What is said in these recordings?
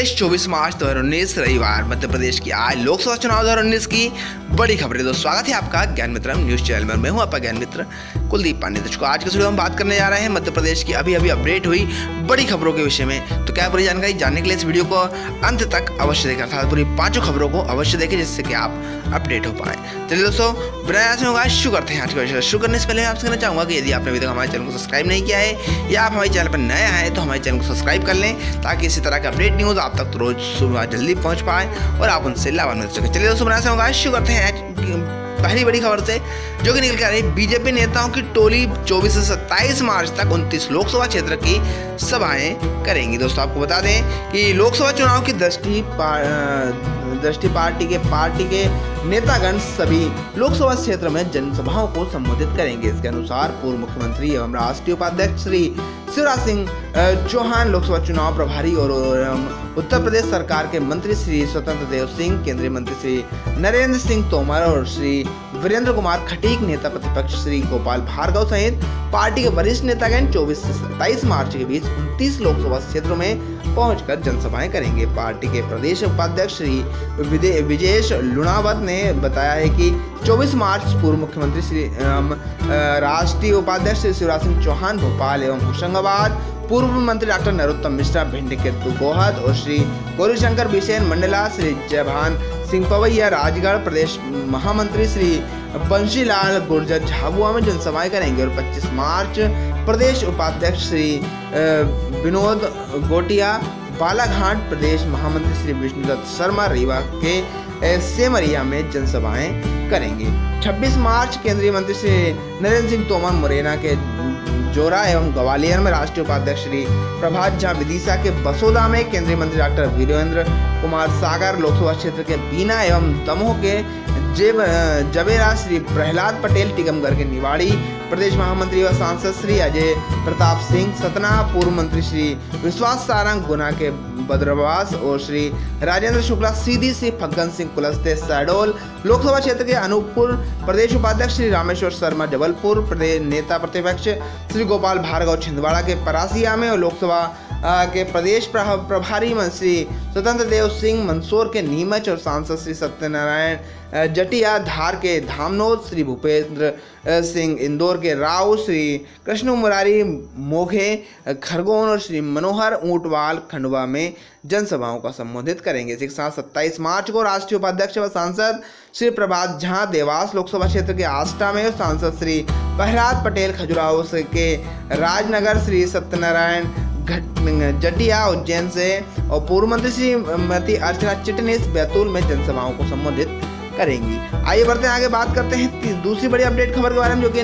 प्रदेश 24 मार्च 2019 रविवार मध्य प्रदेश की आज लोकसभा चुनाव 2019 की बड़ी खबरें। दोस्तों स्वागत है आपका ज्ञान मित्र न्यूज चैनल में। मैं हूं आपका ज्ञान मित्र कुलदीप पांडे। दोस्तों आज के वीडियो में बात करने जा रहे हैं मध्य प्रदेश की अभी अपडेट हुई बड़ी खबरों के विषय में। तो क्या पूरी जानकारी जानने के लिए इस वीडियो को अंत तक अवश्य देखें, अर्थात पूरी 5 खबरों को अवश्य देखें जिससे कि आप अपडेट हो पाए। चलिए दोस्तों बिना होगा शुरू करते हैं आज का विषय। शुरू करने से पहले मैं आपसे कहना चाहूँगा कि यदि आपने अभी तक हमारे चैनल को सब्सक्राइब नहीं किया है या आप हमारे चैनल पर नया है तो हमारे चैनल को सब्सक्राइब कर लें ताकि इसी तरह के अपडेट न्यूज़ आप तक रोज सुबह जल्दी पहुंच पाए और आप उनसे लाभान्वित हो सकें। चलिए दोस्तों बिना होगा शुरू करते हैं पहली बड़ी खबर से, जो कि निकल के आ रही है। बीजेपी नेताओं की टोली 24 से 27 मार्च तक 29 लोकसभा क्षेत्र की सभाएं करेंगी। दोस्तों आपको बता दें कि लोकसभा चुनाव की दृष्टि पार्टी के नेतागण सभी लोकसभा क्षेत्र में जनसभाओं को संबोधित करेंगे। इसके अनुसार पूर्व मुख्यमंत्री एवं राष्ट्रीय उपाध्यक्ष श्री शिवराज सिंह चौहान, लोकसभा चुनाव प्रभारी और उत्तर प्रदेश सरकार के मंत्री श्री स्वतंत्र देव सिंह, केंद्रीय मंत्री श्री नरेंद्र सिंह तोमर और श्री वीरेंद्र कुमार खटीक, नेता प्रतिपक्ष श्री गोपाल भार्गव सहित पार्टी के वरिष्ठ नेतागण 24 से 27 मार्च के बीच 29 लोकसभा क्षेत्रों में पहुंचकर जनसभाएं करेंगे। पार्टी के प्रदेश उपाध्यक्ष श्री विजेश लुणावत ने बताया है कि 24 मार्च पूर्व मुख्यमंत्री श्री राष्ट्रीय उपाध्यक्ष श्री शिवराज सिंह चौहान भोपाल एवं होशंगाबाद, पूर्व मंत्री डॉक्टर नरोत्तम मिश्रा भिंड के गोहद और श्री गौरीशंकर बिसेन मंडला, श्री जयभान सिंह पवैया राजगढ़, प्रदेश महामंत्री श्री बंशीलाल गुर्जर झाबुआ में जनसभाएं करेंगे। और 25 मार्च प्रदेश उपाध्यक्ष श्री विनोद गोटिया बालाघाट, प्रदेश महामंत्री श्री विष्णुदत्त शर्मा रीवा के सेमरिया में जनसभाएं करेंगे। 26 मार्च केंद्रीय मंत्री श्री नरेंद्र सिंह तोमर मुरैना के जोरा एवं ग्वालियर में, राष्ट्रीय उपाध्यक्ष श्री प्रभात झा विदिशा के बसोदा में, केंद्रीय मंत्री डॉक्टर वीरेंद्र कुमार सागर लोकसभा क्षेत्र के बीना एवं दमोह के जबेरा, श्री प्रहलाद पटेल टीकमगढ़ के निवाड़ी, प्रदेश महामंत्री व सांसद श्री अजय प्रताप सिंह सतना, पूर्व मंत्री श्री विश्वास सारंग गुना के बद्रवास और श्री राजेंद्र शुक्ला सीधी से फग्गन सिंह कुलस्ते शहडोल, लोकसभा क्षेत्र के अनूपपुर, प्रदेश उपाध्यक्ष श्री रामेश्वर शर्मा जबलपुर, प्रदेश नेता प्रतिपक्ष श्री गोपाल भार्गव छिंदवाड़ा के परासिया में और लोकसभा के प्रदेश प्रभारी मंत्री स्वतंत्र देव सिंह मंदसौर के नीमच और सांसद श्री सत्यनारायण जटिया धार के धामनोद, श्री भूपेंद्र सिंह इंदौर के राव, श्री कृष्ण मुरारी मोघे खरगोन और श्री मनोहर ऊंटवाल खंडवा में जनसभाओं का संबोधित करेंगे। इसी के साथ 27 मार्च को राष्ट्रीय उपाध्यक्ष व सांसद श्री प्रभात झा देवास लोकसभा क्षेत्र के आष्टा में और सांसद श्री प्रहलाद पटेल खजुराहो के राजनगर, श्री सत्यनारायण जटिया उज्जैन से और पूर्व मंत्री श्रीमती अर्चना चिटनिस बैतूल में जनसभाओं को संबोधित करेंगी। आइए बढ़ते हैं आगे, बात करते हैं दूसरी बड़ी अपडेट खबर के बारे में, जो कि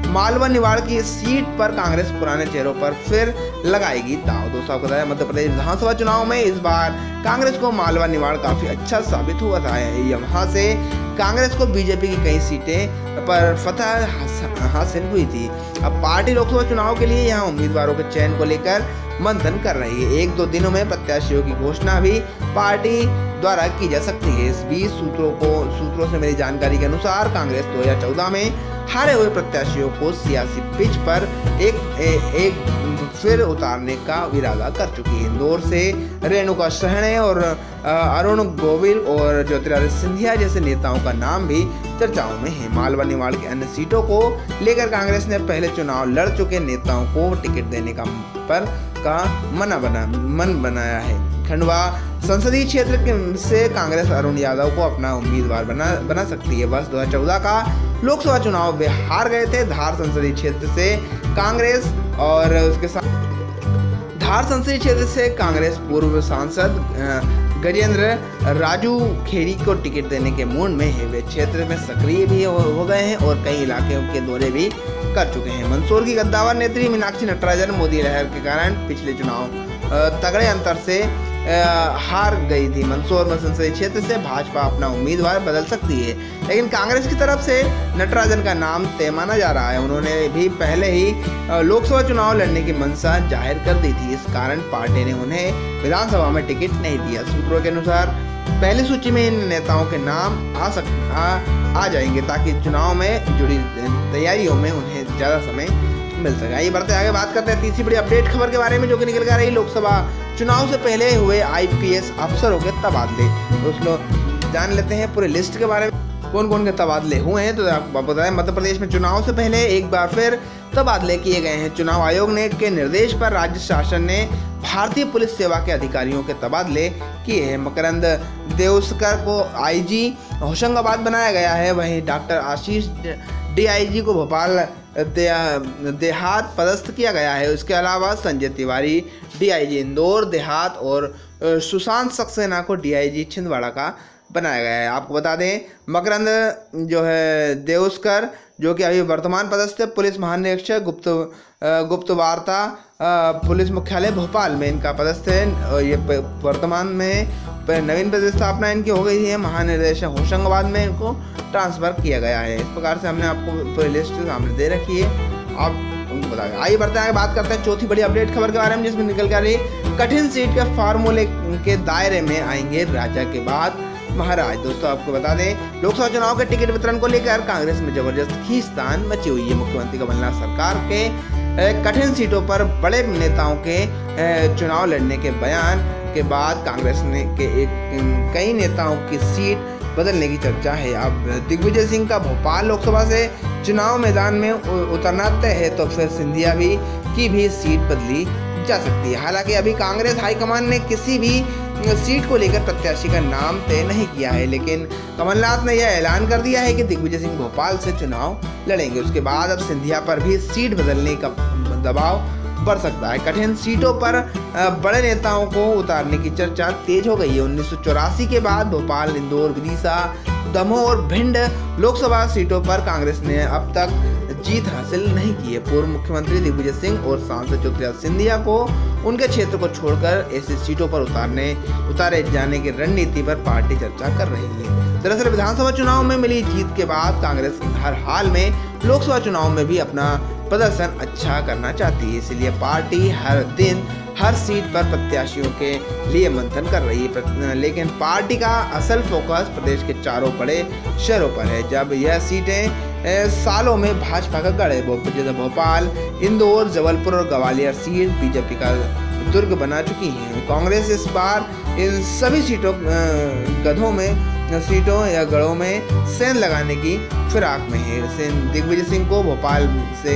मालवा निवाड़ की सीट पर कांग्रेस पुराने चेहरों पर फिर लगाएगी दांव। दोस्तों आपको बताया मध्य प्रदेश विधानसभा चुनाव में इस बार कांग्रेस को मालवा निवाड़ काफी अच्छा साबित हुआ था। यहाँ से कांग्रेस को बीजेपी की कई सीटें पर फतह हासिल हुई थी। अब पार्टी लोकसभा चुनाव के लिए यहाँ उम्मीदवारों के चयन को लेकर मंथन कर रही है। 1-2 दिनों में प्रत्याशियों की घोषणा भी पार्टी द्वारा की जा सकती है। इस बीच सूत्रों से मिली जानकारी के अनुसार कांग्रेस 2014 में हारे हुए प्रत्याशियों को सियासी पिच पर एक फिर उतारने का इरादा कर चुकी है। इंदौर से रेणुका सहणे और अरुण गोविल और ज्योतिरादित्य सिंधिया जैसे नेताओं का नाम भी चर्चाओं में है। मालवा निवाड़ की अन्य सीटों को लेकर कांग्रेस ने पहले चुनाव लड़ चुके नेताओं को टिकट देने का मन बनाया है। खंडवा संसदीय क्षेत्र से कांग्रेस अरुण यादव को अपना उम्मीदवार बना सकती है। वर्ष 2014 का लोकसभा चुनाव वे हार गए थे। धार संसदीय क्षेत्र से कांग्रेस पूर्व सांसद गजेंद्र राजू खेड़ी को टिकट देने के मूड में है। वे क्षेत्र में सक्रिय भी हो गए हैं और कई इलाके के दौरे भी कर चुके हैं। मंदसौर की गद्दावर नेत्री मीनाक्षी नटराजन मोदी लहर के कारण पिछले चुनाव तगड़े अंतर से हार गई थी। मंदसौर में संसदीय क्षेत्र से भाजपा अपना उम्मीदवार बदल सकती है, लेकिन कांग्रेस की तरफ से नटराजन का नाम तय माना जा रहा है। उन्होंने भी पहले ही लोकसभा चुनाव लड़ने की मंशा जाहिर कर दी थी। इस कारण पार्टी ने उन्हें विधानसभा में टिकट नहीं दिया। सूत्रों के अनुसार पहली सूची में इन नेताओं के नाम आ जाएंगे ताकि चुनाव में जुड़ी तैयारियों में उन्हें ज़्यादा समय मिल सके। आइए बढ़ते आगे, बात करते हैं तीसरी बड़ी अपडेट खबर के बारे में जो कि निकल कर आ रही लोकसभा चुनाव से पहले हुए IPS अफसरों के तबादले। दोस्तों जान लेते हैं पूरे लिस्ट के बारे में कौन कौन के तबादले हुए हैं। तो आपको बताएं, मध्य प्रदेश में चुनाव से पहले एक बार फिर तबादले किए गए हैं। चुनाव आयोग ने के निर्देश पर राज्य शासन ने भारतीय पुलिस सेवा के अधिकारियों के तबादले किए हैं। मकरंद देउस्कर को IG होशंगाबाद बनाया गया है। वहीं डॉक्टर आशीष DIG को भोपाल देहात पदस्थ किया गया है। उसके अलावा संजय तिवारी DIG इंदौर देहात और सुशांत सक्सेना को DIG छिंदवाड़ा का बनाया गया है। आपको बता दें, मकरंद जो है देउस्कर जो कि अभी वर्तमान पदस्थ पुलिस महानिरीक्षक गुप्तवार्ता पुलिस मुख्यालय भोपाल में इनका पदस्थ है। और ये वर्तमान में नवीन पदस्थापना इनकी हो गई है। महानिदेशक होशंगाबाद में इनको ट्रांसफर किया गया है। इस प्रकार से हमने आपको पूरी लिस्ट सामने दे रखी है, आप उनको बता दें। आइए बढ़ते हैं, बात करते हैं चौथी बड़ी अपडेट खबर के बारे में जिसमें निकल कर रही कठिन सीट के फार्मूले के दायरे में आएंगे राजा के बाद महाराज। दोस्तों आपको बता दें, लोकसभा चुनाव के टिकट वितरण को लेकर कांग्रेस में जबरदस्त खींचतान मची हुई है। मुख्यमंत्री कमलनाथ सरकार के कठिन सीटों पर बड़े नेताओं के चुनाव लड़ने के बयान के बाद कांग्रेस ने कई नेताओं की सीट बदलने की चर्चा है। अब दिग्विजय सिंह का भोपाल लोकसभा से चुनाव मैदान में उतरना तय है, तो फिर सिंधिया की भी सीट बदली जा सकती है। हालांकि अभी कांग्रेस हाईकमान ने किसी भी सीट को लेकर प्रत्याशी का नाम तय नहीं किया है, लेकिन कमलनाथ ने यह ऐलान कर दिया है कि दिग्विजय सिंह भोपाल से चुनाव लड़ेंगे। उसके बाद अब सिंधिया पर भी सीट बदलने का दबाव बढ़ सकता है। कठिन सीटों पर बड़े नेताओं को उतारने की चर्चा तेज हो गई है। 1984 के बाद भोपाल, इंदौर, विदिशा, दमोह और भिंड लोकसभा सीटों पर कांग्रेस ने अब तक जीत हासिल नहीं की है। पूर्व मुख्यमंत्री दिग्विजय सिंह और सांसद ज्योतिरादित्य सिंधिया को उनके क्षेत्र को छोड़कर ऐसी सीटों पर उतारे जाने की रणनीति पर पार्टी चर्चा कर रही है। दरअसल विधानसभा चुनाव में मिली जीत के बाद कांग्रेस हर हाल में लोकसभा चुनाव में भी अपना प्रदर्शन अच्छा करना चाहती है, इसलिए पार्टी हर दिन हर सीट पर प्रत्याशियों के लिए मंथन कर रही है। लेकिन पार्टी का असल फोकस प्रदेश के चारों बड़े शहरों पर है। जब यह सीटें सालों में भाजपा का गढ़ है, जैसे भोपाल, इंदौर, जबलपुर और ग्वालियर सीट बीजेपी का दुर्ग बना चुकी हैं। कांग्रेस इस बार इन सभी सीटों या गढ़ों में सेंध लगाने की फिराक में है। दिग्विजय सिंह को भोपाल से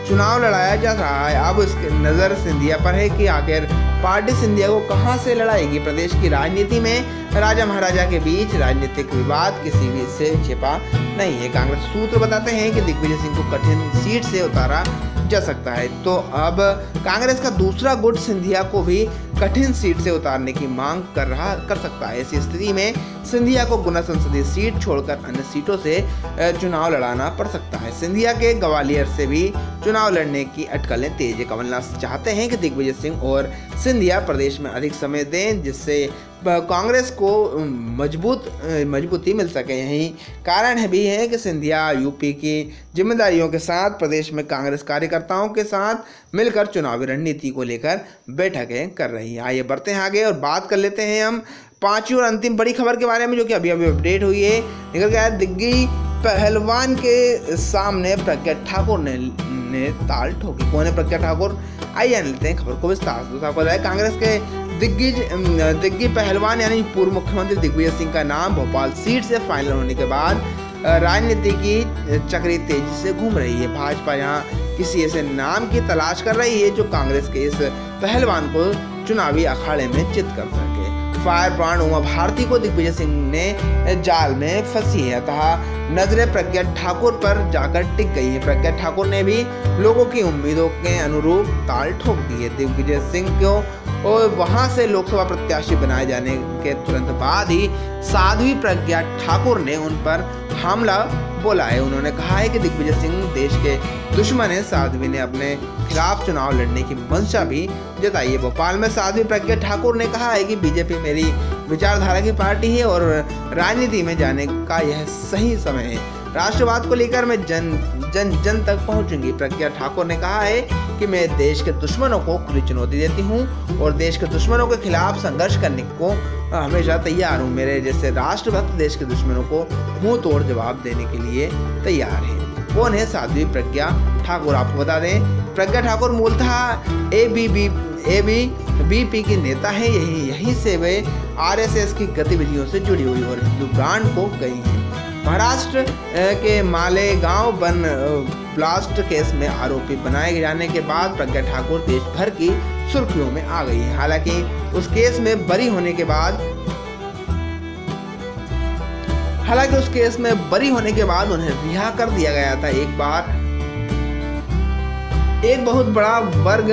चुनाव लड़ाया जा रहा है। अब उसकी नज़र सिंधिया पर है कि आखिर पार्टी सिंधिया को कहां से लड़ाएगी। प्रदेश की राजनीति में राजा महाराजा के बीच राजनीतिक विवाद किसी भी से छिपा नहीं है। कांग्रेस सूत्र बताते हैं कि दिग्विजय सिंह को कठिन सीट से उतारा जा सकता है, तो अब कांग्रेस का दूसरा गुट सिंधिया को भी कठिन सीट से उतारने की मांग कर सकता है। ऐसी स्थिति में सिंधिया को गुना संसदीय सीट छोड़कर अन्य सीटों से चुनाव लड़ाना पड़ सकता है। सिंधिया के ग्वालियर से भी चुनाव लड़ने की अटकलें तेज है। कमलनाथ चाहते हैं कि दिग्विजय सिंह और सिंधिया प्रदेश में अधिक समय दें, जिससे कांग्रेस को मजबूती मिल सके। यही कारण भी है कि सिंधिया यूपी की जिम्मेदारियों के साथ प्रदेश में कांग्रेस कार्यकर्ताओं के साथ मिलकर चुनावी रणनीति को लेकर बैठकें कर रही है। आइए बढ़ते हैं आगे और बात कर लेते हैं हम पांचवी और अंतिम बड़ी खबर के बारे में जो कि अभी अपडेट हुई है। निकल गया दिग्गी पहलवान के सामने प्रज्ञा ठाकुर ने ताल ठोकी। कौन है प्रज्ञा ठाकुर, आइए जान लेते हैं खबर को विस्तार से। आपको बताया, कांग्रेस के दिग्गी पहलवान यानी पूर्व मुख्यमंत्री दिग्विजय सिंह का नाम भोपाल सीट से फाइनल होने के बाद राजनीति की चक्री तेजी से घूम रही है। भाजपा यहाँ किसी ऐसे नाम की तलाश कर रही है जो कांग्रेस के इस पहलवान को चुनावी अखाड़े में चित कर सके। फायर ब्रांड उमा भारती को दिग्विजय सिंह ने जाल में फंसी है, अतः नजरें प्रज्ञा ठाकुर पर जाकर टिक गई है। प्रज्ञा ठाकुर ने भी लोगों की उम्मीदों के अनुरूप ताल ठोक दी है। दिग्विजय सिंह को और वहां से लोकसभा प्रत्याशी बनाए जाने के तुरंत बाद ही साध्वी प्रज्ञा ठाकुर ने उन पर हमला बोला है। उन्होंने कहा है कि दिग्विजय सिंह देश के दुश्मन है। साध्वी ने अपने खिलाफ चुनाव लड़ने की मंशा भी जताई है। भोपाल में साध्वी प्रज्ञा ठाकुर ने कहा है कि बीजेपी मेरी विचारधारा की पार्टी है और राजनीति में जाने का यह सही समय है। राष्ट्रवाद को लेकर मैं जन तक पहुंचूंगी। प्रज्ञा ठाकुर ने कहा है कि मैं देश के दुश्मनों को खुली चुनौती देती हूं और देश के दुश्मनों के खिलाफ संघर्ष करने को हमेशा तैयार हूं। मेरे जैसे राष्ट्रभक्त देश के दुश्मनों को मुंह तोड़ जवाब देने के लिए तैयार है। कौन है साध्वी प्रज्ञा ठाकुर? आपको बता दें, प्रज्ञा ठाकुर मूलतः एबीवीपी की नेता है। यहीं से वे आरएसएस की गतिविधियों से जुड़ी हुई और हिंदू ब्रांड को गई हैं। महाराष्ट्र के मालेगांव वन ब्लास्ट केस में आरोपी बनाए जाने के बाद प्रज्ञा ठाकुर देश भर की सुर्खियों में आ गई है। हालांकि उस केस में बरी होने के बाद उन्हें रिहा कर दिया गया था। एक बहुत बड़ा वर्ग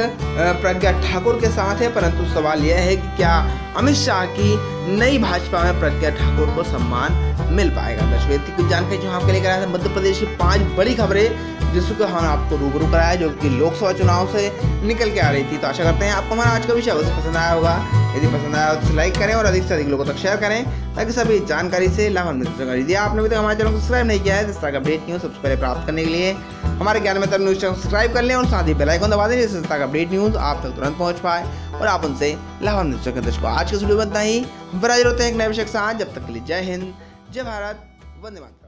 प्रज्ञा ठाकुर के साथ है, परंतु सवाल यह है कि क्या अमित शाह की नई भाजपा में प्रज्ञा ठाकुर को सम्मान मिल पाएगा? दर्शकों, कुछ जानकारी जो आपके लेकर आया था मध्य प्रदेश की 5 बड़ी खबरें जिसको हम आपको रूबरू कराया, जो कि लोकसभा चुनाव से निकल के आ रही थी। तो आशा करते हैं आपको हमारा आज का विषय अवश्य पसंद आया होगा। यदि पसंद आया तो लाइक करें और अधिक से अधिक लोगों तक शेयर करें ताकि सभी जानकारी से लाभान्वित हो। यदि आपने अभी तक हमारे चैनल को सब्सक्राइब नहीं किया है तो इस तरह का अपडेट न्यूज़ सबसे पहले प्राप्त करने के लिए हमारे ज्ञान मित्र न्यूज़ चैनल सब्सक्राइब कर लें और साथ ही बेल आइकन दबा दें, जिससे इस तरह का अपडेट न्यूज़ आप तक तुरंत पहुंच पाए और आप उनसे लाभान्वित हो सकें। दर्शकों, आज के वीडियो में इतना ही। हम फिर हाजिर होते हैं एक नए विषय के साथ। जब तक के लिए जय हिंद, जय भारत, वंदे मातरम।